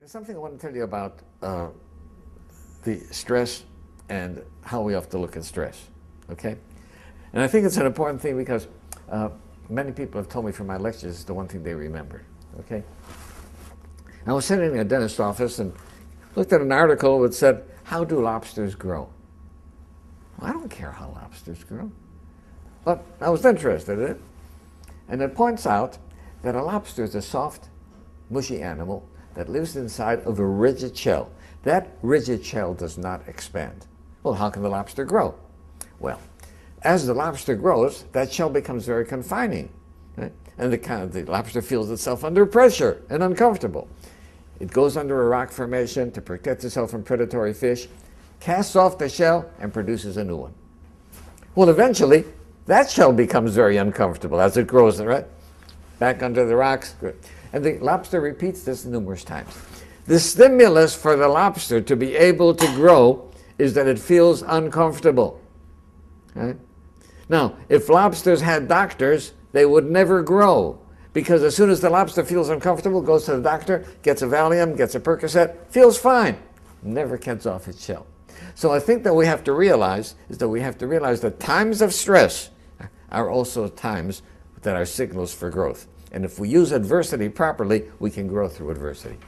There's something I want to tell you about the stress and how we have to look at stress, okay? And I think it's an important thing because many people have told me from my lectures it's the one thing they remember, okay? I was sitting in a dentist's office and looked at an article that said, how do lobsters grow? Well, I don't care how lobsters grow, but I was interested in it. And it points out that a lobster is a soft, mushy animal that lives inside of a rigid shell. That rigid shell does not expand. Well, how can the lobster grow? Well, as the lobster grows, that shell becomes very confining. Right? And the lobster feels itself under pressure and uncomfortable. It goes under a rock formation to protect itself from predatory fish, casts off the shell, and produces a new one. Well, eventually, that shell becomes very uncomfortable as it grows, right? Back under the rocks. Good. And the lobster repeats this numerous times. The stimulus for the lobster to be able to grow is that it feels uncomfortable. Right? Now, if lobsters had doctors, they would never grow, because as soon as the lobster feels uncomfortable, goes to the doctor, gets a Valium, gets a Percocet, feels fine, never gets off its shell. So I think that we have to realize that times of stress are also times that are signals for growth. And if we use adversity properly, we can grow through adversity.